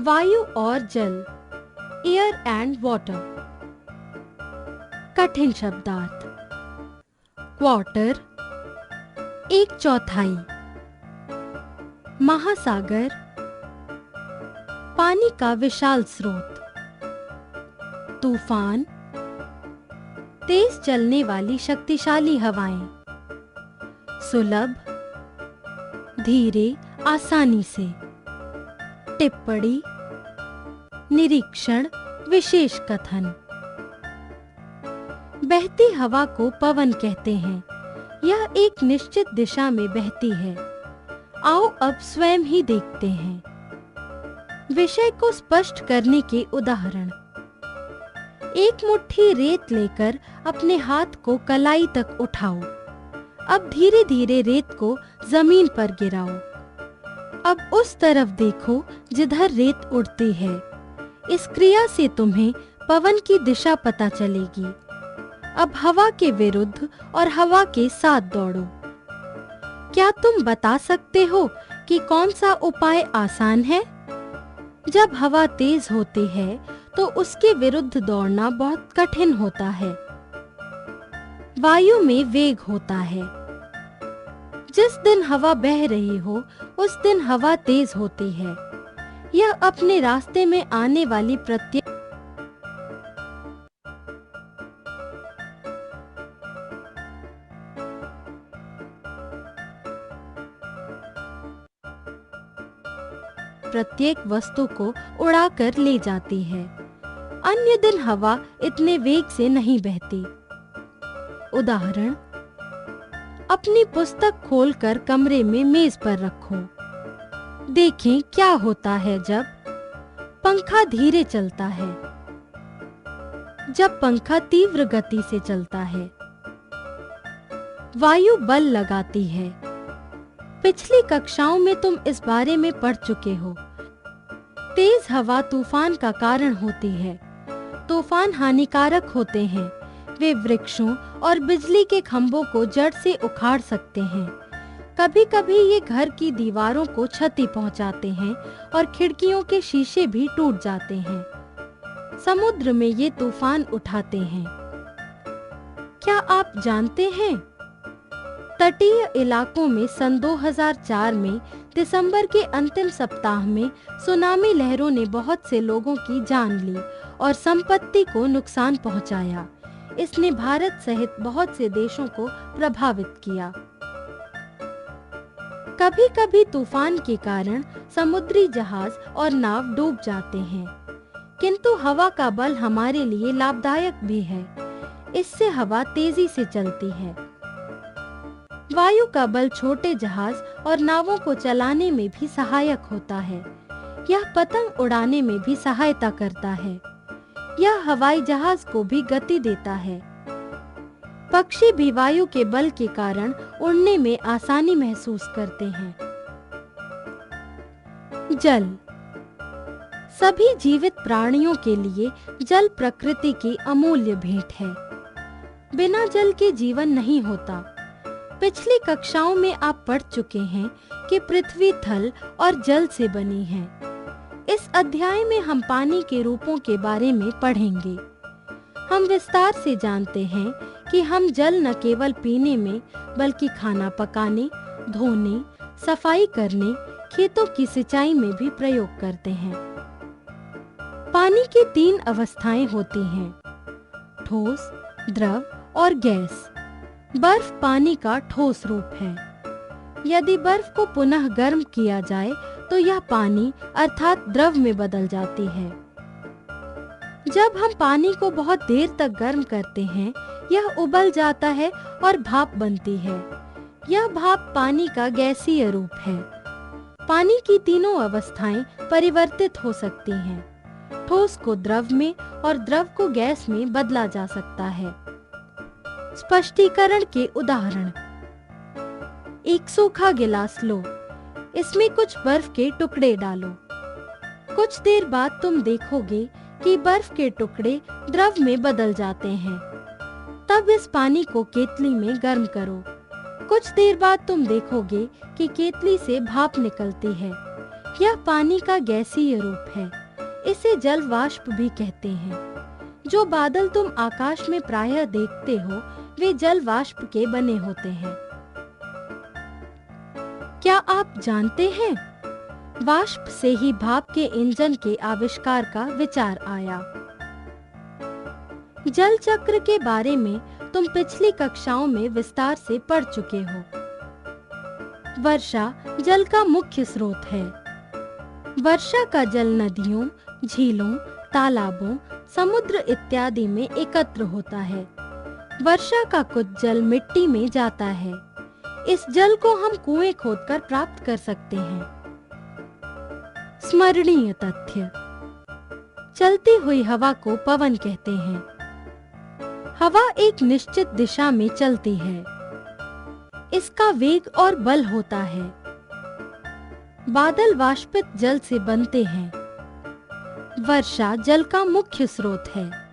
वायु और जल, एयर एंड वाटर। कठिन शब्दार्थ। क्वार्टर, एक चौथाई। महासागर, पानी का विशाल स्रोत। तूफान, तेज चलने वाली शक्तिशाली हवाएं। सुलभ, धीरे, आसानी से। टिप्पणी, निरीक्षण, विशेष कथन। बहती हवा को पवन कहते हैं। यह एक निश्चित दिशा में बहती है। आओ अब स्वयं ही देखते हैं। विषय को स्पष्ट करने के उदाहरण। एक मुट्ठी रेत लेकर अपने हाथ को कलाई तक उठाओ। अब धीरे धीरे रेत को जमीन पर गिराओ। अब उस तरफ देखो जिधर रेत उड़ती है। इस क्रिया से तुम्हें पवन की दिशा पता चलेगी। अब हवा के विरुद्ध और हवा के साथ दौड़ो। क्या तुम बता सकते हो कि कौन सा उपाय आसान है? जब हवा तेज होती है तो उसके विरुद्ध दौड़ना बहुत कठिन होता है। वायु में वेग होता है। जिस दिन हवा बह रही हो उस दिन हवा तेज होती है। यह अपने रास्ते में आने वाली प्रत्येक वस्तु को उड़ाकर ले जाती है। अन्य दिन हवा इतने वेग से नहीं बहती। उदाहरण, अपनी पुस्तक खोलकर कमरे में मेज पर रखो। देखें क्या होता है जब पंखा धीरे चलता है, जब पंखा तीव्र गति से चलता है। वायु बल लगाती है। पिछली कक्षाओं में तुम इस बारे में पढ़ चुके हो। तेज हवा तूफान का कारण होती है। तूफान हानिकारक होते हैं। वे वृक्षों और बिजली के खंभों को जड़ से उखाड़ सकते हैं। कभी-कभी ये घर की दीवारों को क्षति पहुंचाते हैं और खिड़कियों के शीशे भी टूट जाते हैं। समुद्र में ये तूफान उठाते हैं। क्या आप जानते हैं? तटीय इलाकों में सन 2004 में दिसंबर के अंतिम सप्ताह में सुनामी लहरों ने बहुत से लोगों की जान ली और संपत्ति को नुकसान पहुंचाया। इसने भारत सहित बहुत से देशों को प्रभावित किया। कभी-कभी तूफान के कारण समुद्री जहाज और नाव डूब जाते हैं, किंतु हवा का बल हमारे लिए लाभदायक भी है। इससे हवा तेजी से चलती है। वायु का बल छोटे जहाज और नावों को चलाने में भी सहायक होता है। यह पतंग उड़ाने में भी सहायता करता है। यह हवाई जहाज को भी गति देता है। पक्षी भी वायु के बल के कारण उड़ने में आसानी महसूस करते हैं। जल। सभी जीवित प्राणियों के लिए जल प्रकृति की अमूल्य भेंट है। बिना जल के जीवन नहीं होता। पिछली कक्षाओं में आप पढ़ चुके हैं कि पृथ्वी थल और जल से बनी है। इस अध्याय में हम पानी के रूपों के बारे में पढ़ेंगे। हम विस्तार से जानते हैं कि हम जल न केवल पीने में बल्कि खाना पकाने, धोने, सफाई करने, खेतों की सिंचाई में भी प्रयोग करते हैं। पानी की 3 अवस्थाएं होती हैं: ठोस, द्रव और गैस। बर्फ पानी का ठोस रूप है। यदि बर्फ को पुनः गर्म किया जाए तो यह पानी अर्थात द्रव में बदल जाती है। जब हम पानी को बहुत देर तक गर्म करते हैं, यह उबल जाता है और भाप बनती है। यह भाप पानी का गैसीय रूप है। पानी की तीनों अवस्थाएं परिवर्तित हो सकती हैं। ठोस को द्रव में और द्रव को गैस में बदला जा सकता है। स्पष्टीकरण के उदाहरण: एक सूखा गिलास लो, इसमें कुछ बर्फ के टुकड़े डालो। कुछ देर बाद तुम देखोगे कि बर्फ के टुकड़े द्रव में बदल जाते हैं। तब इस पानी को केतली में गर्म करो। कुछ देर बाद तुम देखोगे कि केतली से भाप निकलती है। यह पानी का गैसीय रूप है। इसे जल वाष्प भी कहते हैं। जो बादल तुम आकाश में प्रायः देखते हो वे जल वाष्प के बने होते हैं। क्या आप जानते हैं, वाष्प से ही भाप के इंजन के आविष्कार का विचार आया। जल चक्र के बारे में तुम पिछली कक्षाओं में विस्तार से पढ़ चुके हो। वर्षा जल का मुख्य स्रोत है। वर्षा का जल नदियों, झीलों, तालाबों, समुद्र इत्यादि में एकत्र होता है। वर्षा का कुछ जल मिट्टी में जाता है। इस जल को हम कुएं खोदकर प्राप्त कर सकते हैं। स्मरणीय तथ्य, चलती हुई हवा को पवन कहते हैं। हवा एक निश्चित दिशा में चलती है। इसका वेग और बल होता है। बादल वाष्पित जल से बनते हैं। वर्षा जल का मुख्य स्रोत है।